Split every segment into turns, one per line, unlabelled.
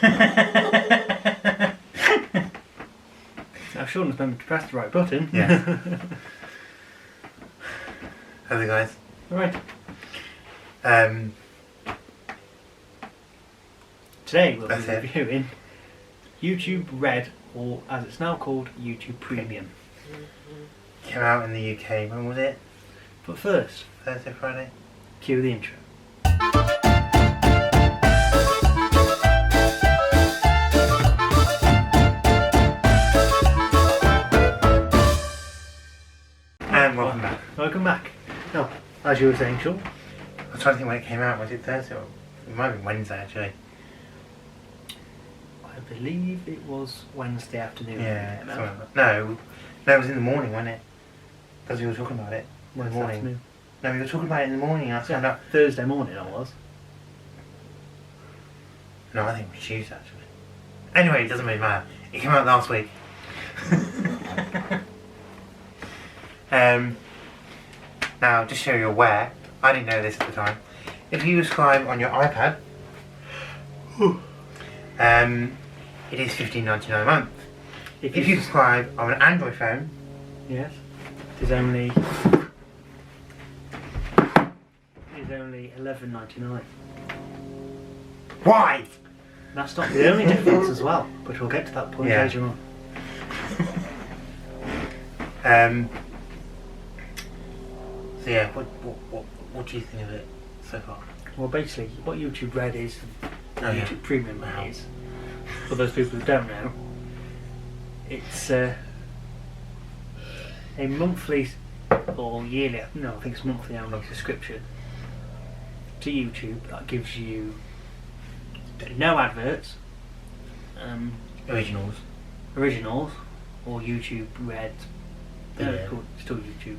Now Shaun has remembered to press the right button.
Yeah. How's it, guys?
Alright. Today we'll be reviewing YouTube Red, or as it's now called, YouTube Premium.
Came out in the UK, when was it?
But first,
Thursday, Friday?
cue the intro.
And welcome back.
Welcome back. Now, as you were saying, Shaun.
I was trying to think when it came out. Was it Thursday or it might have been Wednesday actually?
I believe it was Wednesday afternoon.
Yeah. No, it was in the morning, wasn't it? Because we were talking about it in the morning.
Afternoon.
No, we were talking about it in the morning. I found out.
Thursday morning I was.
No, I think it was Tuesday actually. Anyway, it doesn't really matter. It came out last week. Now, just so you're aware, I didn't know this at the time. If you subscribe on your iPad, it is $15.99 a month. If you subscribe on an Android phone,
yes, it is only $11.99.
Why?
That's not the only difference as well, but we'll get to that point later on.
So yeah, what do you think of it so far?
Well, basically, what YouTube Red is, and YouTube Premium is, for those people who don't know, it's a monthly or yearly, no, I think it's monthly only subscription to YouTube that gives you no adverts,
Originals,
or YouTube Red. No, it's called still YouTube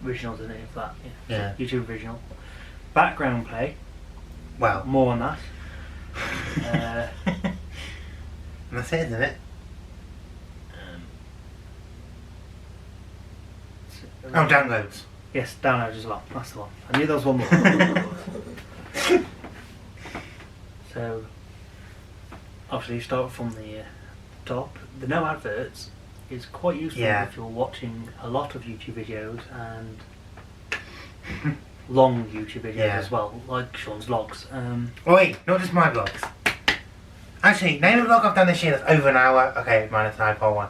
Originals, isn't it? If that,
yeah.
YouTube Original. Background play.
Well,
More on that.
and that's it, isn't it? Downloads.
Yes, downloads as well. That's the one. I knew there was one more. So, obviously, you start from the top. The no adverts is quite useful if you're watching a lot of YouTube videos and long YouTube videos as well, like Shaun's vlogs.
Wait, not just my vlogs. Actually, name a vlog I've done this year that's over an hour. Okay, minus the iPod one.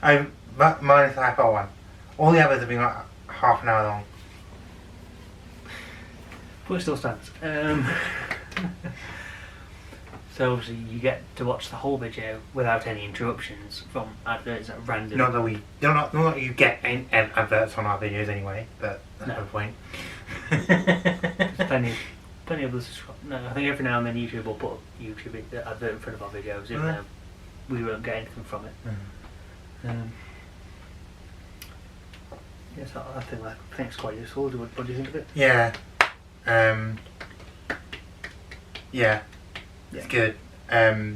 Minus the iPod one. All the others have been like half an hour long.
But it still stands. So obviously you get to watch the whole video without any interruptions from adverts at random.
Not that you get adverts on our videos anyway, but that's no point.
There's plenty of us. No, I think every now and then YouTube will put a advert in front of our videos, even though we won't get anything from it. Yes, I think it's quite useful. What do you think of it?
Yeah. Yeah. It's good. I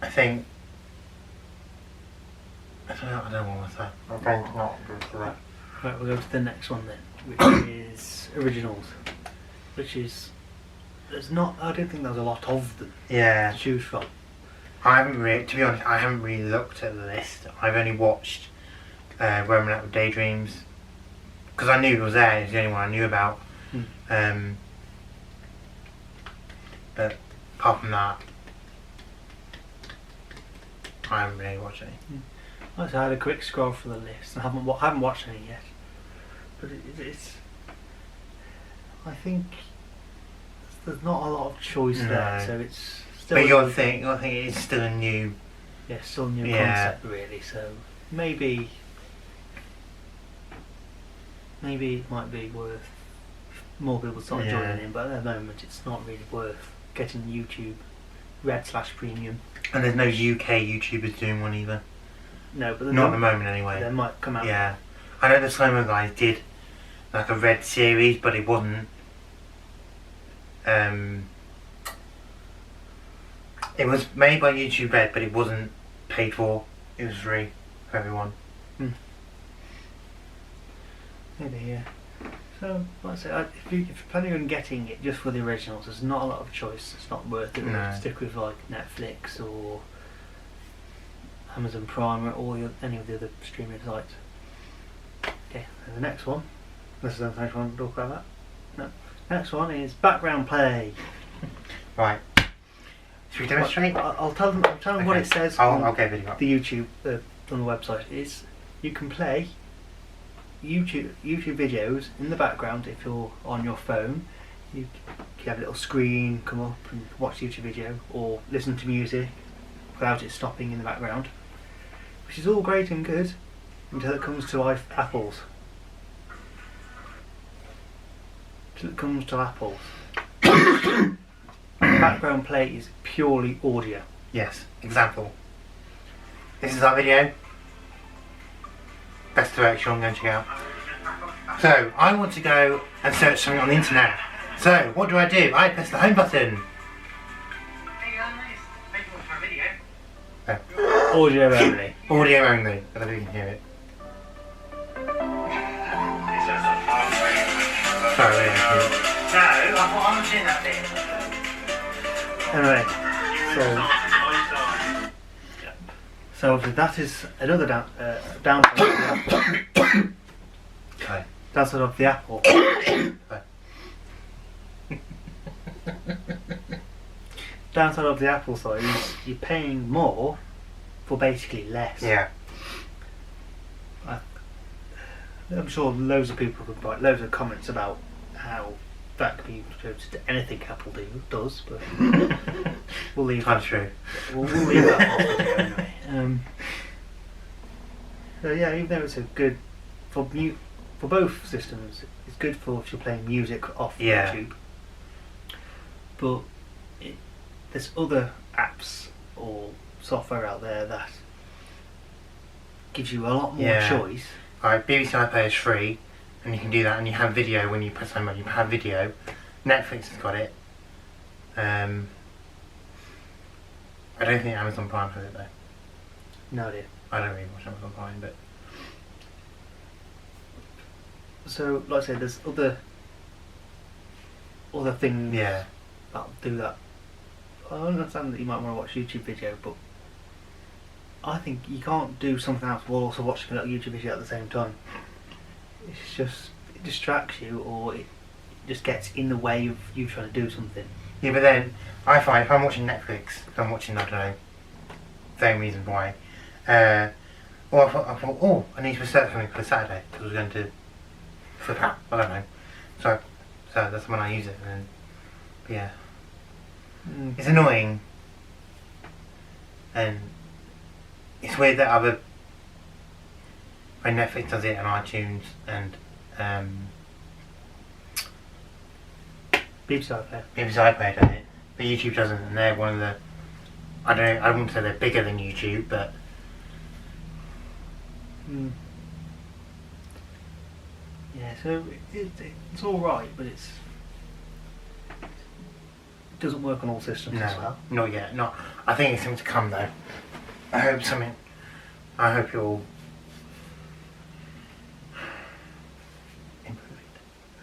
think. I don't know what to say. I'm going to not go to that.
Right, we'll go to the next one then, which is Originals. Which is. I don't think there's a lot of them to choose from.
To be honest, I haven't really looked at the list. I've only watched Roaming Out with Daydreams. Because I knew it was there, it's the only one I knew about. But apart from that, I haven't really watched any.
I had a quick scroll through the list. I haven't watched any yet, but it's. I think there's not a lot of choice there, so it's still.
But you think it's still a new.
Yeah, still a new concept really. So maybe it might be worth more people start joining in, but at the moment it's not really worth getting YouTube Red/Premium.
And there's no UK YouTubers doing one either.
No, but
not at the moment anyway.
They might come out.
Yeah, I know the Slow-Mo guys did like a Red series, but it wasn't. It was made by YouTube Red, but it wasn't paid for. It was free for everyone.
Maybe, yeah. So, like I say, if you're planning on getting it just for the originals, there's not a lot of choice. It's not worth it.
No.
Stick with like Netflix or Amazon Prime or any of the other streaming sites. Okay, and the next one. This is the next one to talk about that. No. Next one is background play.
Right. Should we demonstrate?
I'll tell them.
Okay.
What it says
I'll get a video up.
the YouTube on the website is you can play YouTube videos in the background if you're on your phone. You have a little screen come up and watch the YouTube video, or listen to music without it stopping in the background, which is all great and good until it comes to Apple's. Background play is purely audio.
Yes. Example. This is our video. Best direction I'm going to check out. So, I want to go and search something on the internet. So, what do? I press the home button.
Audio only.
Audio only, but I don't even hear it. Sorry, I didn't hear it. No, I'm watching that bit.
Anyway, so that is another downside.
Okay.
Downside of the Apple. Downside of the Apple side is you're paying more for basically less.
Yeah.
I'm sure loads of people could write loads of comments about how that could be attributed to anything Apple does, but we'll leave
That's
that.
true.
We'll leave that off the anyway. So yeah, even though it's a good for both systems, it's good for if you're playing music off YouTube. But there's other apps or software out there that gives you a lot more choice.
Alright, BBC iPlayer is free, and you can do that, and you have video when you press home button. You have video. Netflix has got it. I don't think Amazon Prime has it though.
No idea.
I don't really watch Amazon Prime, but
So, like I said, there's other things
yeah,
that do that. I understand that you might want to watch a YouTube video, but I think you can't do something else while also watching a YouTube video at the same time. It's just, it distracts you, or it just gets in the way of you trying to do something.
yeah. But then I find if I'm watching Netflix, if I'm watching, I don't know, same reason why. Or I thought, oh, I need to research something for Saturday because I was going to flip out. I don't know. So that's when I use it. And but yeah, it's annoying, and it's weird that when Netflix does it and iTunes and
BBC iPlayer.
BBC iPlayer does it, but YouTube doesn't, and they're one of the, I don't know, I wouldn't say they're bigger than YouTube, but
yeah, so it's all right, but it doesn't work on all systems as well.
Not yet. Not. I think it's something to come though. I hope you'll improve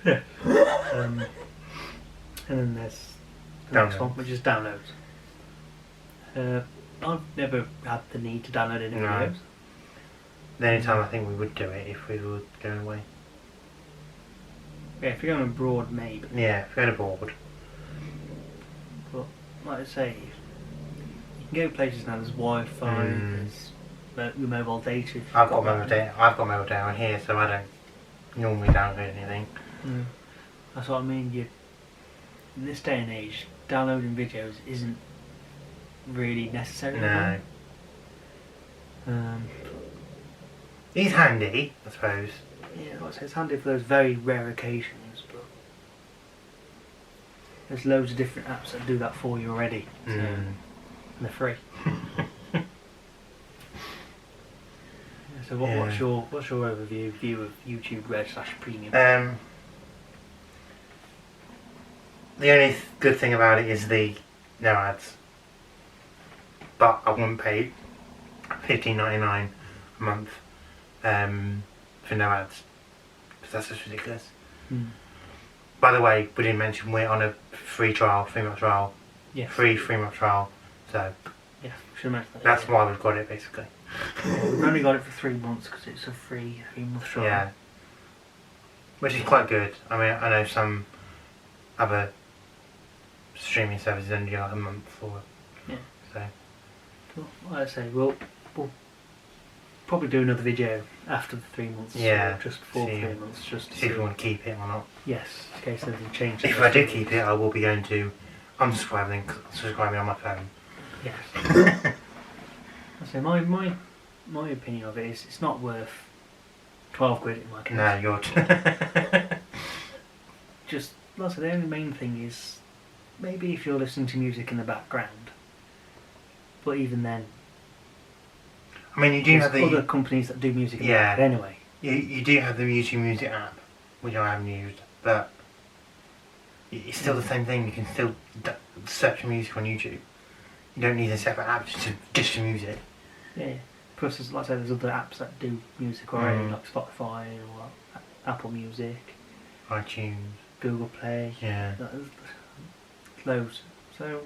it.
Yeah. And then there's the next
Download.
one, which is downloads. I've never had the need to download any videos.
The only time I think we would do it if we were going away.
Yeah, if you're going abroad, maybe.
Yeah, if we're going abroad.
But like I say, you can go places now. There's Wi-Fi, there's your mobile data.
I've got mobile data. I've got mobile data on here, so I don't normally download anything.
That's what I mean. In this day and age, downloading videos isn't really necessary.
No.
anymore.
It's handy, I suppose.
Yeah, like I say, it's handy for those very rare occasions, but there's loads of different apps that do that for you already. So, and they're free. So what's your view of YouTube Red / Premium?
The only good thing about it is the no ads. But I wouldn't pay $15.99 a month for no ads, because that's just ridiculous. By the way, we didn't mention we're on a free trial, 3-month trial.
Yes.
Free 3-month trial. So
Yeah, should mention that.
that's why we've got it basically.
We've only got it for 3 months because it's a free 3-month trial.
Yeah. Which is quite good. I mean, I know some other streaming services only like a month or so.
Well, like I say, we'll probably do another video after the 3 months.
Yeah.
Or just before 3 months, just to
See if we want to keep it or not.
Yes, in case anything changes.
If I do keep it, I will be going to unsubscribing on my phone.
Yes. I say my opinion of it is it's not worth 12 quid in my case.
No, you're.
Just, like I said, the only main thing is maybe if you're listening to music in the background. But even then,
I mean, you do have the
other companies that do music in the background anyway.
You do have the YouTube Music app, which I haven't used, but it's still the same thing. You can still search for music on YouTube. You don't need a separate app just for music.
Yeah. Plus, there's, like I said, there's other apps that do music already, like Spotify or Apple Music,
iTunes,
Google Play.
Yeah.
Loads. So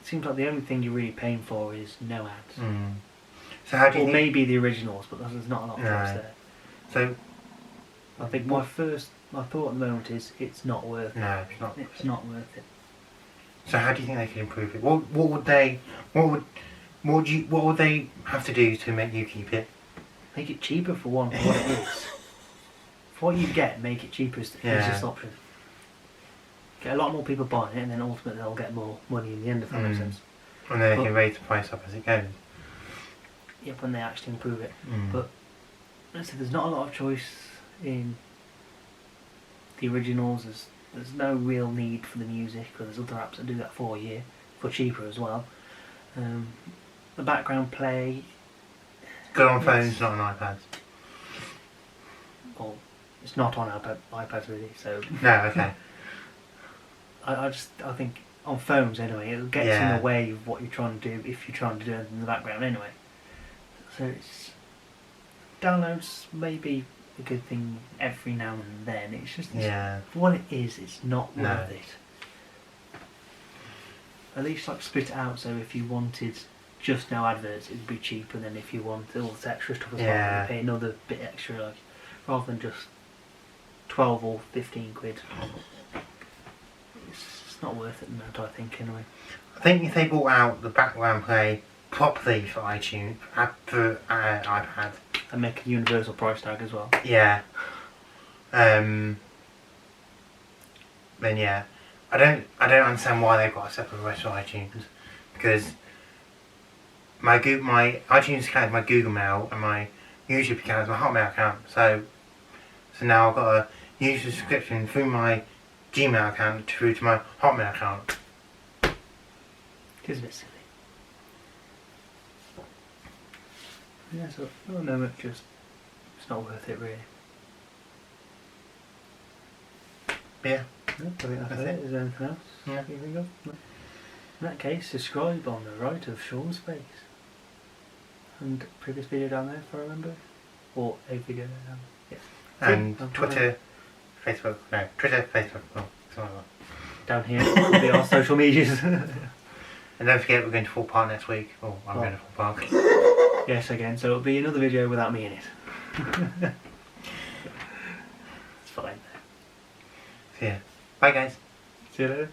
it seems like the only thing you're really paying for is no ads.
So how do you
or
think...
maybe the originals, but there's not a lot of apps there.
So
I think my thought at the moment is it's not worth it.
No, it's not.
It's not worth it.
So how do you think they could improve it? What would they have to do to make you keep it?
Make it cheaper for one, for what it is. For what you get, make it cheaper is the easiest option. Get a lot more people buying it, and then ultimately they'll get more money in the end, if that makes sense.
And then they can raise the price up as it goes.
Yep, when they actually improve it. But let's say there's not a lot of choice in the originals. There's no real need for the music, because there's other apps that do that for you for cheaper as well. The background play.
Good on phones, not on iPads.
Well, it's not on iPads really. So
no, okay.
I think on phones anyway, it gets in the way of what you're trying to do if you're trying to do anything in the background anyway. So it's downloads maybe a good thing every now and then. It's just for what it is, it's not worth it. At least like split it out, so if you wanted just no adverts, it'd be cheaper than if you want all this extra stuff as well. You pay another bit extra, like rather than just 12 or 15 quid. It's not worth it, I think, anyway.
I think if they brought out the background play properly for iTunes, for iPad,
and make a universal price tag as well.
Yeah. Then I don't understand why they've got a separate rest for iTunes, because my iTunes account is my Google Mail and my YouTube account is my Hotmail account. So now I've got a user subscription through my Gmail account through to my Hotmail account.
It is a bit silly. Yeah, so at the moment, it's not worth it really.
Yeah.
I think that's it. Is there anything else you think of? No. In that case, subscribe on the right of Shaun's face. And previous video down there, if I remember. Or a video down there. Yes.
And Twitter, Facebook, oh, something like that.
Down here will be our social medias.
And don't forget, we're going to Full Park next week. Oh, I'm going to Full Park.
Yes, again, so it'll be another video without me in it. It's fine.
So yeah. Bye guys.
See you later.